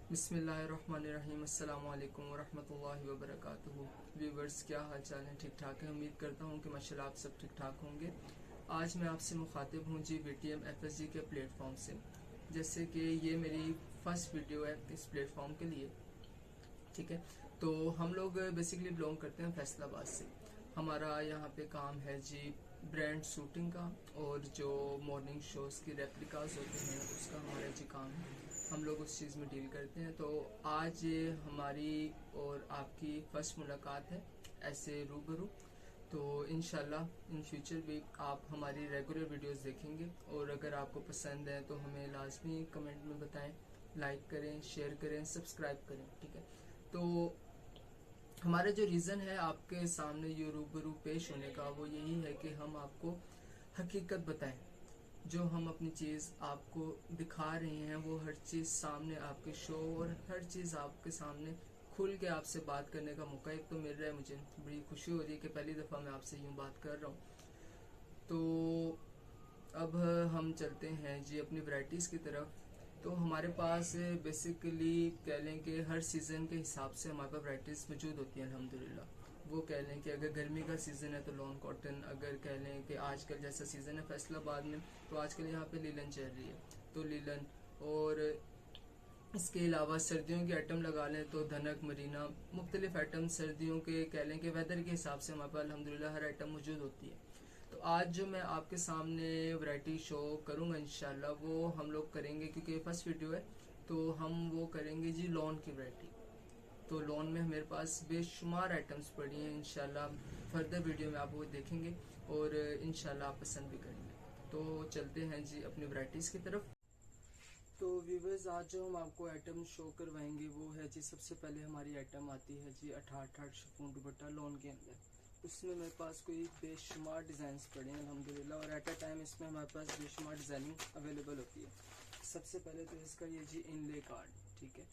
बिस्मिल्लाहिर्रहमानिर्रहीम अस्सलामु अलैकुम वरहमतुल्लाहि वबरकातुहू। व्यूवर्स, क्या हाल चाल है? ठीक ठाक है। उम्मीद करता हूँ कि माशाल्लाह आप सब ठीक ठाक होंगे। आज मैं आपसे मुखातिब हूँ जी VTM FSG के प्लेटफॉर्म से। जैसे कि ये मेरी फर्स्ट वीडियो है इस प्लेटफॉर्म के लिए, ठीक है। तो हम लोग बेसिकली बिलोंग करते हैं फैसलाबाद से। हमारा यहाँ पे काम है जी ब्रांड शूटिंग का, और जो मॉर्निंग शोज़ की रेप्लिकाज होते हैं उसका हमारा जी काम है। हम लोग उस चीज़ में डील करते हैं। तो आज ये हमारी और आपकी फर्स्ट मुलाकात है ऐसे रूबरू। तो इंशाल्लाह इन फ्यूचर भी आप हमारी रेगुलर वीडियोस देखेंगे, और अगर आपको पसंद है तो हमें लाजमी कमेंट में बताएं, लाइक करें, शेयर करें, सब्सक्राइब करें, ठीक है। तो हमारा जो रीज़न है आपके सामने ये रूबरू पेश होने का, वो यही है कि हम आपको हकीकत बताएं। जो हम अपनी चीज़ आपको दिखा रहे हैं वो हर चीज़ सामने आपके शो, और हर चीज़ आपके सामने खुल के आपसे बात करने का मौका एक तो मिल रहा है। मुझे बड़ी खुशी हो रही है कि पहली दफ़ा मैं आपसे यूँ बात कर रहा हूँ। तो अब हम चलते हैं जी अपनी वैरायटीज़ की तरफ। तो हमारे पास बेसिकली कह लें कि हर सीज़न के हिसाब से हमारे पास वैरायटीज़ मौजूद होती हैं अल्हम्दुलिल्लाह। वो कह लें कि अगर गर्मी का सीज़न है तो लॉन कॉटन, अगर कह लें कि आजकल जैसा सीज़न है फैसलाबाद में तो आजकल यहाँ पे लीलन चल रही है तो लीलन, और इसके अलावा सर्दियों के आइटम लगा लें तो धनक, मरीना, मुख्तलिफ आइटम सर्दियों के कह लें कि वेदर के हिसाब से हमारे पास अल्हम्दुलिल्लाह हर आइटम मौजूद होती है। तो आज जो मैं आपके सामने वैरायटी शो करूँगा इंशाल्लाह वो हम लोग करेंगे, क्योंकि फर्स्ट वीडियो है तो हम वो करेंगे जी लॉन की वैरायटी। तो लॉन में मेरे पास बेशुमार आइटम्स पड़ी हैं। इंशाल्लाह फर्दर वीडियो में आप वो देखेंगे और इंशाल्लाह आप पसंद भी करेंगे। तो चलते हैं जी अपनी वैरायटीज़ की तरफ। तो व्यूवर्स, आज जो हम आपको आइटम शो करवाएंगे वो है जी, सबसे पहले हमारी आइटम आती है जी 68 शिफॉन दुपट्टा लॉन के अंदर। उसमें मेरे पास कोई बेशुमार डिज़ाइन पड़े हैं अल्हम्दुलिल्लाह, और एट अ टाइम इसमें हमारे पास बेशुमार डिज़ाइनिंग अवेलेबल होती है। सबसे पहले तो इसका ये जी इनले कार्ड, ठीक है।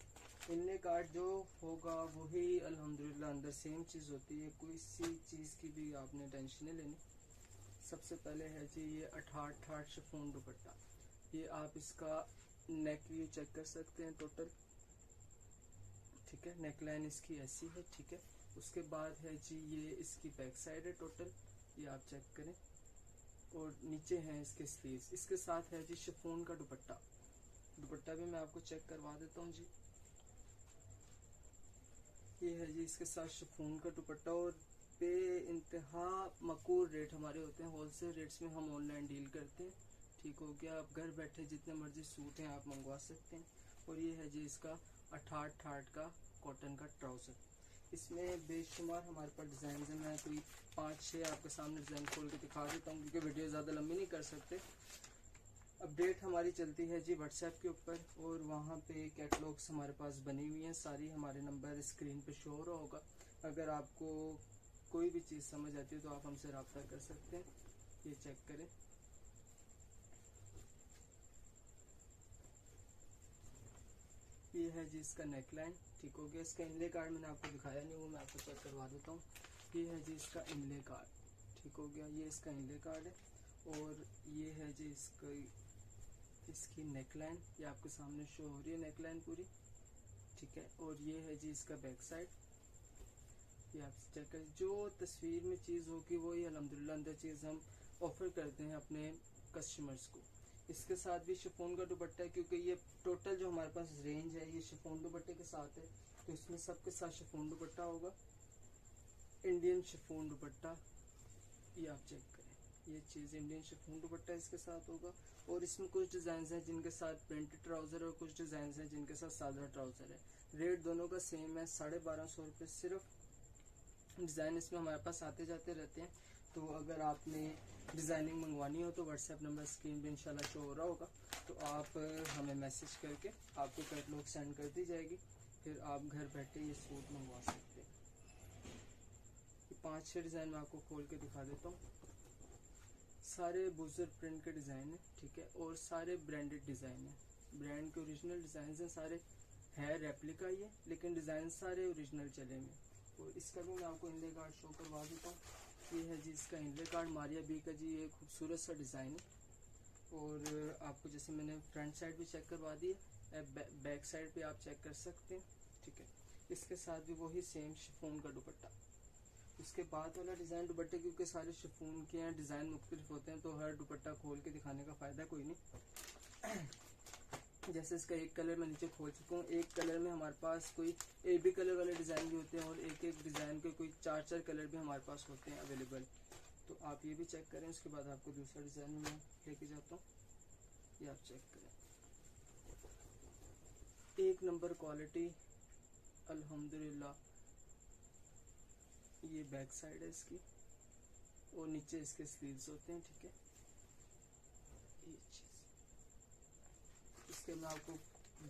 इनले कार्ड जो होगा वही अल्हम्दुलिल्लाह अंदर सेम चीज़ होती है, कोई सी चीज़ की भी आपने टेंशन नहीं लेनी। सबसे पहले है जी ये 68 शिफॉन दुपट्टा। ये आप इसका नेक व्यू चेक कर सकते हैं टोटल, ठीक है। नेक लाइन इसकी ऐसी है, ठीक है। उसके बाद है जी ये इसकी बैक साइड है टोटल, ये आप चेक करें, और नीचे हैं इसके स्लीव्स। इसके साथ है जी शिफॉन का दुपट्टा। दुपट्टा भी मैं आपको चेक करवा देता हूँ जी। ये है जी इसके साथ शिफॉन का दुपट्टा, और बे इंतहा मकूर रेट हमारे होते हैं। होलसेल रेट्स में हम ऑनलाइन डील करते हैं, ठीक हो गया। आप घर बैठे जितने मर्जी सूट हैं आप मंगवा सकते हैं। और ये है जी इसका 68 का कॉटन का ट्राउजर। इसमें बेशुमार हमारे पास डिज़ाइन है। मैं कोई 5-6 आपके सामने डिज़ाइन खोल के दिखा देता हूँ, क्योंकि वीडियो ज़्यादा लंबी नहीं कर सकते। अपडेट हमारी चलती है जी व्हाट्सएप के ऊपर, और वहाँ पे कैटलॉग्स हमारे पास बनी हुई हैं सारी। हमारे नंबर स्क्रीन पे शो हो रहा होगा। अगर आपको कोई भी चीज़ समझ आती है तो आप हमसे रब्ता कर सकते हैं। ये चेक करें, ये है जी इसका नेकलाइन, ठीक हो गया। इसका इनले कार्ड मैंने आपको दिखाया नहीं, वो मैं आपको चेक करवा देता हूँ। ये है जी इसका इनले कार्ड, ठीक हो गया। ये इसका इनले कार्ड है, और ये है जी इसकी नेकलाइन, ये आपके सामने शो हो रही है नेकलाइन पूरी, ठीक है। और ये है जी इसका बैक साइड, ये आप चेक करें। जो तस्वीर में चीज़ होगी वही अल्हम्दुलिल्लाह अंदर चीज़ हम ऑफर करते हैं अपने कस्टमर्स को। इसके साथ भी शिफॉन का दुपट्टा है, क्योंकि ये टोटल जो हमारे पास रेंज है ये शिफॉन दुपट्टे के साथ है, तो इसमें सबके साथ शिफॉन दुपट्टा होगा, इंडियन शिफॉन दुपट्टा। ये आप चेक करें, ये चीज़ इंडियन शिफॉन दुपट्टा इसके साथ होगा। और इसमें कुछ डिज़ाइन हैं जिनके साथ प्रिंटेड ट्राउज़र है, और कुछ डिज़ाइन हैं जिनके साथ सादा ट्राउज़र है। रेट दोनों का सेम है, 1250 रुपये सिर्फ। डिज़ाइन इसमें हमारे पास आते जाते रहते हैं। तो अगर आपने डिज़ाइनिंग मंगवानी हो तो व्हाट्सएप नंबर स्क्रीन पे इंशाल्लाह शो हो रहा होगा, तो आप हमें मैसेज करके आपको कैटलॉग सेंड कर दी जाएगी, फिर आप घर बैठे ये सूट मंगवा सकते हैं। 5-6 डिज़ाइन मैं आपको खोल के दिखा देता हूँ। सारे बुजर प्रिंट के डिज़ाइन है, ठीक है, और सारे ब्रांडेड डिज़ाइन है। ब्रांड के ओरिजिनल डिज़ाइन हैं सारे, है रेप्लिका ये, लेकिन डिज़ाइन सारे ओरिजिनल चले हुए। और इसका भी मैं आपको इनले कार्ड शो करवा देता हूँ। ये है जी इसका इनले कार्ड मारिया बी का जी, ये खूबसूरत सा डिज़ाइन है। और आपको जैसे मैंने फ्रंट साइड भी चेक करवा दी है, बैक साइड भी आप चेक कर सकते हैं, ठीक है। इसके साथ भी वही सेम शिफॉन का दुपट्टा। उसके बाद वाला डिज़ाइन दुपट्टे क्योंकि सारे शिफॉन के हैं, डिज़ाइन मुख्तलिफ होते हैं, तो हर दुपट्टा खोल के दिखाने का फ़ायदा कोई नहीं। जैसे इसका एक कलर मैं नीचे खोल चुका हूँ, एक कलर में हमारे पास कोई एक भी कलर वाले डिज़ाइन भी होते हैं और एक एक डिज़ाइन के कोई 4-4 कलर भी हमारे पास होते हैं अवेलेबल। तो आप ये भी चेक करें। उसके बाद आपको दूसरा डिज़ाइन मैं लेके जाता हूँ, ये आप चेक करें। एक नंबर क्वालिटी अल्हम्दुलिल्लाह। ये बैक साइड है इसकी और नीचे इसके स्लीव्स होते हैं, ठीक है। ये चीज़ इसके मैं आपको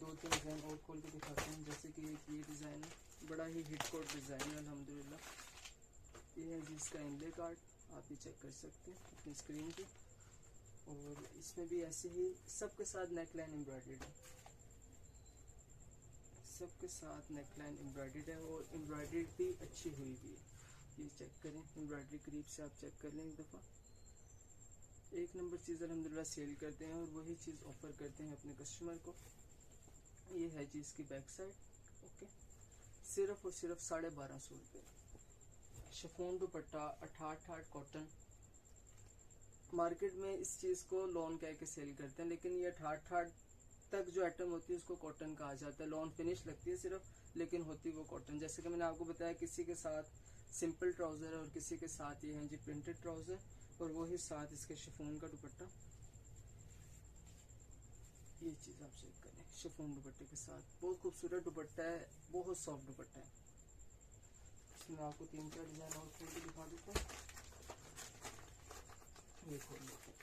2-3 डिज़ाइन और खोल के दिखाता हूँ। जैसे कि एक ये डिज़ाइन है, बड़ा ही हिट कोट डिज़ाइन है अल्हम्दुलिल्लाह। ये है जिसका इनले कार्ड, आप ये चेक कर सकते हैं अपनी स्क्रीन पे। और इसमें भी ऐसे ही सबके साथ नेकलाइन एम्ब्रॉयडर्ड है, सबके साथ नेकलाइन एम्ब्रॉयडर्ड है और एम्ब्रॉयडरी भी अच्छी हुई भी है। ये चेक करें, एम्ब्रॉयडरी करीब से आप चेक कर लें एक दफ़ा। एक नंबर चीज़ अल्हम्दुलिल्लाह सेल करते हैं और वही चीज़ ऑफ़र करते हैं अपने कस्टमर को। ये है जी इसकी बैक साइड, ओके। सिर्फ और सिर्फ 1250 रुपये। शिफॉन दुपट्टा 88 कॉटन। मार्केट में इस चीज़ को लॉन कह के सेल करते हैं, लेकिन ये 88 तक जो आइटम होती है उसको कॉटन कहा जाता है। लॉन फिनिश लगती है सिर्फ, लेकिन होती वो कॉटन। जैसे कि मैंने आपको बताया, किसी के साथ सिंपल ट्राउज़र है और किसी के साथ ये हैं जी प्रिंटेड ट्राउज़र, और वही साथ इसके शिफॉन का दुपट्टा। ये चीज़ आप चेक करें, शिफॉन दुपट्टे के साथ बहुत खूबसूरत दुपट्टा है, बहुत सॉफ्ट दुपट्टा है। इसमें आपको 3-4 डिज़ाइन और खोल के दिखा देता हूँ। ये खोल लेते हैं।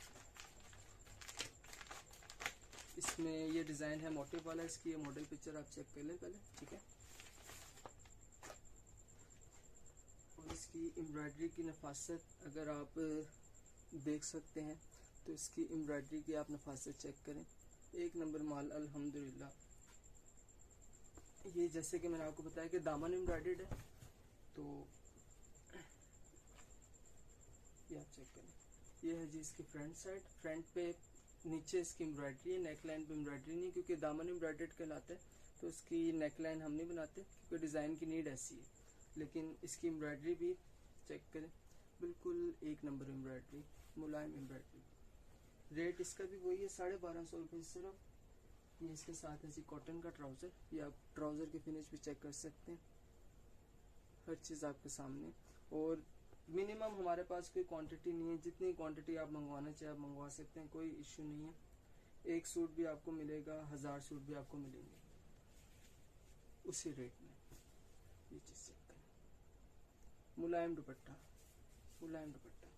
इसमें ये डिज़ाइन है मोटिव वाला, इसकी ये मॉडल पिक्चर आप चेक कर लें पहले, ठीक है। और इसकी एम्ब्रॉयडरी की नफासत अगर आप देख सकते हैं तो इसकी एम्ब्रॉयडरी की आप नफासत चेक करें, एक नंबर माल अल्हम्दुलिल्लाह। ये जैसे कि मैंने आपको बताया कि दामन एम्ब्रॉयडर्ड है, तो ये आप चेक करें। ये है जी इसकी फ्रंट साइड, फ्रंट पे नीचे इसकी एम्ब्रॉयडरी है, नेकलाइन पे एम्ब्रॉयडरी नहीं, क्योंकि दामन एम्ब्रॉयडर्ड कहलाता है, तो इसकी नेकलाइन हम नहीं बनाते क्योंकि डिज़ाइन की नीड ऐसी है। लेकिन इसकी एम्ब्रॉयडरी भी चेक करें, बिल्कुल एक नंबर एम्ब्रॉयडरी, मुलायम एम्ब्रॉयडरी। रेट इसका भी वही है 1250 रुपये सिर्फ। ये इसके साथ है जी कॉटन का ट्राउज़र, ये आप ट्राउज़र की फिनिश भी चेक कर सकते हैं, हर चीज़ आपके सामने। और मिनिमम हमारे पास कोई क्वांटिटी नहीं है, जितनी क्वांटिटी आप मंगवाना चाहे आप मंगवा सकते हैं, कोई इश्यू नहीं है। एक सूट भी आपको मिलेगा, 1000 सूट भी आपको मिलेंगे उसी रेट में। ये चीज़ चेक करें, मुलायम दुपट्टा, मुलायम दुपट्टा,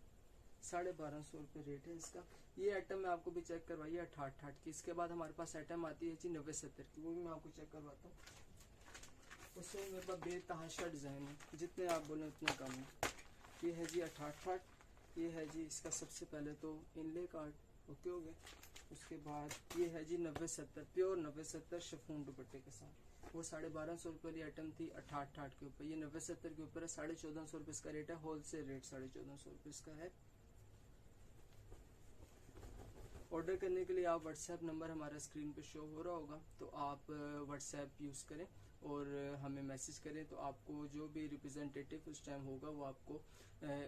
1250 रुपये रेट है इसका। ये आइटम मैं आपको भी चेक करवाइए 88 की। इसके बाद हमारे पास आइटम आती है जी 90-70 की, वो भी मैं आपको चेक करवाता हूँ। उसमें मेरे पास बेतहाशा डिज़ाइन है, जितने आप बोलें उतने कम है। ये है जी 88। ये है जी इसका सबसे पहले तो इनले कार्ड, ओके हो गया। उसके बाद ये है जी 90-70, प्योर 90-70 शिफॉन दुपट्टे के साथ। वो 1250 रुपये वाली आइटम थी 88 के ऊपर, ये 90-70 के ऊपर है। 1450 रुपये इसका रेट है, होलसेल रेट 1450 रुपये इसका है। ऑर्डर करने के लिए आप व्हाट्सएप नंबर हमारा स्क्रीन पे शो हो रहा होगा, तो आप व्हाट्सएप यूज़ करें और हमें मैसेज करें, तो आपको जो भी रिप्रेजेंटेटिव उस टाइम होगा वो आपको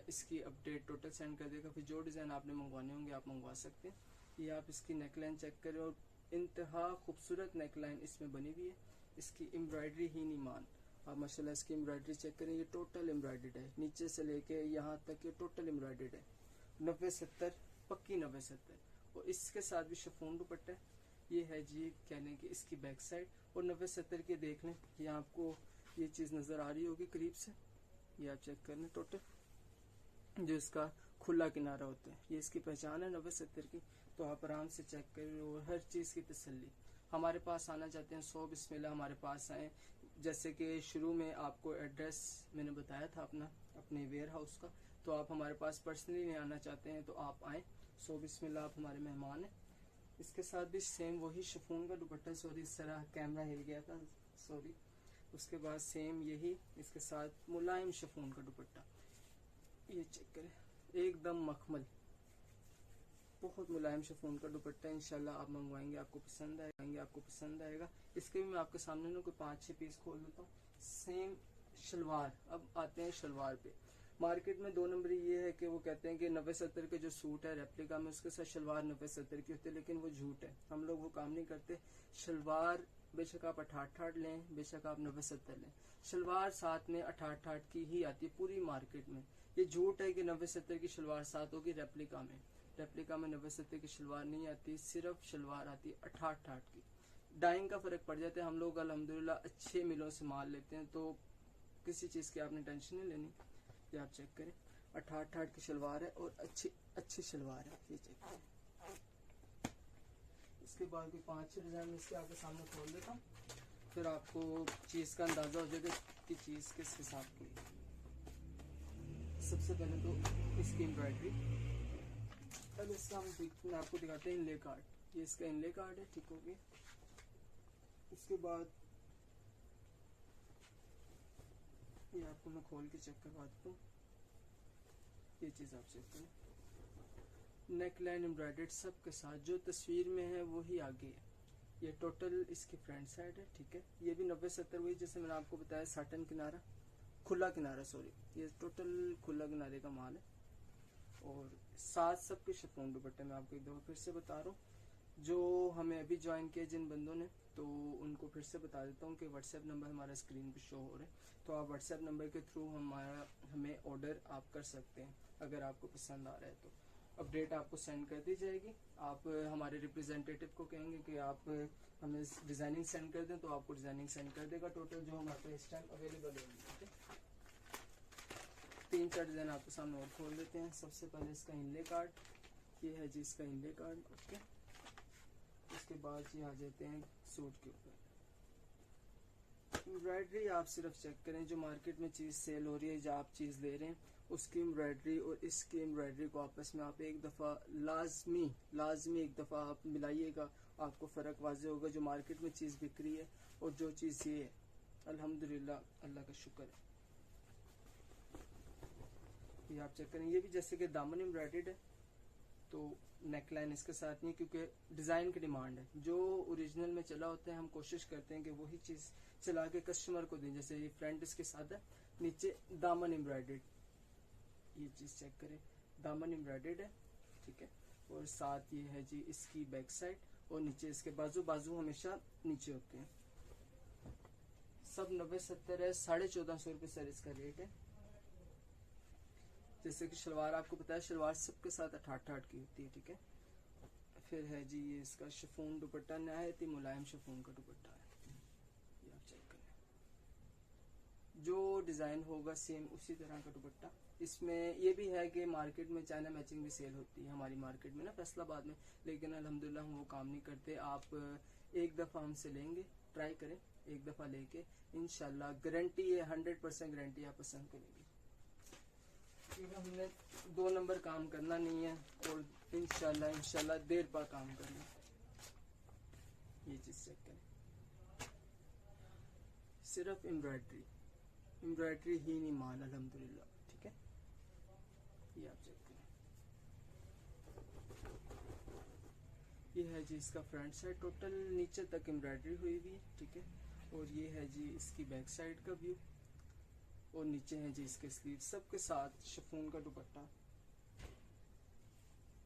इसकी अपडेट टोटल सेंड कर देगा। फिर जो डिज़ाइन आपने मंगवाने होंगे आप मंगवा सकते हैं। ये आप इसकी नेकलाइन चेक करें, और इंतहा खूबसूरत नेकलाइन इसमें बनी हुई है। इसकी एम्ब्रॉयडरी ही नहीं मान, आप माशाल्लाह इसकी एम्ब्रॉयडरी चेक करें, ये टोटल एम्ब्रॉयडर्ड है, नीचे से लेके यहाँ तक ये टोटल एम्ब्रॉयडर्ड है। 90-70 पक्की 90-70। और इसके साथ भी शिफॉन दुपट्टा है। ये है जी कहने की इसकी बैक साइड, और 90-70 के देख लें, ये आपको ये चीज़ नज़र आ रही होगी करीब से, ये आप चेक कर लें। टोटल जो इसका खुला किनारा होता है, ये इसकी पहचान है 90-70 की, तो आप आराम से चेक करें और हर चीज़ की तसल्ली। हमारे पास आना चाहते हैं 100 बिस्मिल्लाह हमारे पास आएँ। जैसे कि शुरू में आपको एड्रेस मैंने बताया था अपने वेयर हाउस का, तो आप हमारे पास पर्सनली नहीं आना चाहते हैं तो आप आएँ, 100 बिस्मिल्लाह, आप हमारे मेहमान हैं। इसके साथ भी सेम वही शिफॉन का दुपट्टा, सॉरी इस तरह कैमरा हिल गया था, सॉरी। उसके बाद सेम यही इसके साथ मुलायम शिफॉन का दुपट्टा, ये चेक करें, एकदम मखमल, बहुत मुलायम शिफॉन का दुपट्टा इंशाल्लाह आप मंगवाएंगे, आपको पसंद आएगा। इसके भी मैं आपके सामने ना कोई 5-6 पीस खोल देता हूँ। सेम शलवार, अब आते हैं शलवार पे। मार्केट में 2 नंबर ये है कि वो कहते हैं कि 90-70 के जो सूट है रेप्लिका में, उसके साथ शलवार 90-70 की होती है, लेकिन वो झूठ है। हम लोग वो काम नहीं करते। शलवार बेशक आप 68 लें, बेशक आप 90-70 लें, शलवार साथ में 68 की ही आती है पूरी मार्केट में। ये झूठ है कि 90-70 की शलवार साथ होगी रेप्लिका में। रेप्लिका में 90-70 की शलवार नहीं आती, सिर्फ शलवार आती है 68 की। डाइंग का फर्क पड़ जाता है। हम लोग अल्हम्दुलिल्लाह अच्छे मिलों से माल लेते हैं, तो किसी चीज की आपने टेंशन नहीं लेनी। ये आप चेक करें, 68 की शलवार है और अच्छी शलवार है। ये चेक करें। इसके बाद कोई 5-6 डिजाइन इसके आपके सामने खोल देता हूँ, फिर आपको चीज का अंदाजा हो जाएगा कि चीज किस हिसाब की। सबसे पहले तो इसकी एम्ब्रॉयडरी, पहले इसका मैं आपको दिखाते हैं इनले कार्ड। ये इसका इनले कार्ड है, ठीक हो गया। इसके बाद ये आपको मैं खोल के चेक करवा देता हूँ। ये चीज आप चेक करें, नेक लाइन एम्ब्रॉयडर्ड सब के साथ, जो तस्वीर में है वही आगे है। ये टोटल इसकी फ्रंट साइड है, ठीक है। ये भी 90-70 वही जैसे मैंने आपको बताया, साटन किनारा, खुला किनारा, सॉरी, ये टोटल खुला किनारे का माल है। और साथ सबके शिफॉन दुपट्टे मैं आपको एक दफा फिर से बता रहा हूँ। जो हमें अभी ज्वाइन किया जिन बंदों ने, तो उनको फिर से बता देता हूँ कि व्हाट्सएप नंबर हमारा स्क्रीन पे शो हो रहा है, तो आप व्हाट्सएप नंबर के थ्रू हमें ऑर्डर आप कर सकते हैं अगर आपको पसंद आ रहा है तो। अपडेट आपको सेंड कर दी जाएगी। आप हमारे रिप्रेजेंटेटिव को कहेंगे कि आप हमें डिजाइनिंग सेंड कर दें, तो आपको डिजाइनिंग सेंड कर देगा टोटल जो हमारे पास इस टाइम अवेलेबल होगी। 3-4 डिजाइन आपके सामने और खोल देते हैं। सबसे पहले इसका इनले कार्ड, ये है जी इसका इनले कार्ड, ओके। उसके बाद ये आ जाते हैं सूट के ऊपर। एम्ब्रॉयडरी आप सिर्फ चेक करें, जो मार्केट में चीज सेल हो रही है, जो आप चीज ले रहे हैं, उसकी एम्ब्रॉयडरी और इसकी एम्ब्रॉयडरी को आपस में आप एक दफा लाजमी एक दफा आप मिलाइएगा, आपको फर्क वाजे होगा। जो मार्केट में चीज बिक रही है और जो चीज ये है, अल्हम्दुलिल्लाह अल्लाह का शुक्र है। ये आप चेक करें, ये भी जैसे कि दामन एम्ब्रॉयडर्ड है, तो नेकलाइन इसके साथ नहीं, क्योंकि डिजाइन की डिमांड है। जो ओरिजिनल में चला होता है हम कोशिश करते हैं कि वही चीज चला के कस्टमर को दें। जैसे ये फ्रंट इसके साथ है, नीचे दामन एम्ब्रॉयडर्ड, ये चीज चेक करें, दामन एम्ब्रॉयडर्ड है, ठीक है। और साथ ये है जी इसकी बैक साइड, और नीचे इसके बाजू हमेशा नीचे होते हैं। सब 90-70 है, 1450 रुपये सर इसका रेट है। जैसे कि शलवार आपको पता है, शलवार सबके साथ 68 की होती है, ठीक है। फिर है जी ये इसका शिफॉन दुपट्टा, नहायत ही मुलायम शिफॉन का दुपट्टा है। ये आप चेक करें, जो डिजाइन होगा सेम उसी तरह का दुपट्टा। इसमें ये भी है कि मार्केट में चाइना मैचिंग भी सेल होती है हमारी मार्केट में ना, फैसलाबाद में, लेकिन अल्हम्दुलिल्लाह हम वो काम नहीं करते। आप एक दफा हमसे लेंगे, ट्राई करें, एक दफा लेके इंशाल्लाह गारंटी है, 100% गारंटी आप पसंद करेंगे। क्योंकि हमने 2 नंबर काम करना नहीं है और इंशाल्लाह देर पर काम करना है। ये चीज चेक करें, सिर्फ एम्ब्रॉयडरी ही नहीं माल, अल्हम्दुलिल्लाह, ठीक है। ये आप चेक करें, ये है जी इसका फ्रंट साइड, टोटल नीचे तक एम्ब्रॉयडरी हुई हुई है, ठीक है। और ये है जी इसकी बैक साइड का व्यू, और नीचे है जी इसके स्लीव, सबके साथ शिफॉन का दुपट्टा।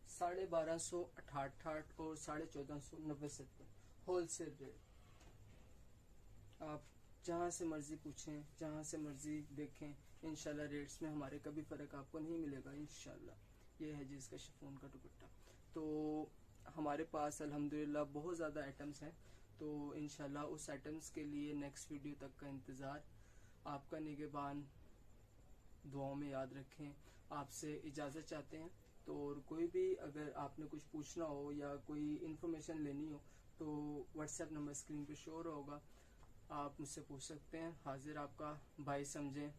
1250 68 और 1450 90-70 होलसेल रेट। आप जहाँ से मर्जी पूछें, जहाँ से मर्जी देखें, इंशाल्लाह रेट्स में हमारे कभी फर्क आपको नहीं मिलेगा इंशाल्लाह। ये है जी इसका शिफॉन का दुपट्टा। तो हमारे पास अल्हम्दुलिल्लाह बहुत ज़्यादा आइटम्स हैं, तो इंशाल्लाह उस आइटम्स के लिए नेक्स्ट वीडियो तक का इंतज़ार। आपका निगहबान दुआओं में याद रखें। आपसे इजाज़त चाहते हैं, तो और कोई भी अगर आपने कुछ पूछना हो या कोई इन्फॉर्मेशन लेनी हो, तो व्हाट्सएप नंबर स्क्रीन पे शो होगा, आप मुझसे पूछ सकते हैं। हाजिर आपका भाई समझें,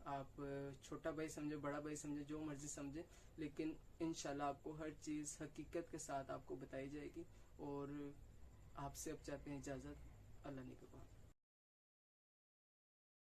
आप छोटा भाई समझे, बड़ा भाई समझे, जो मर्जी समझे, लेकिन इंशाल्लाह आपको हर चीज़ हकीकत के साथ आपको बताई जाएगी। और आपसे अब चाहते हैं इजाज़त, अल्लाह निगहबान।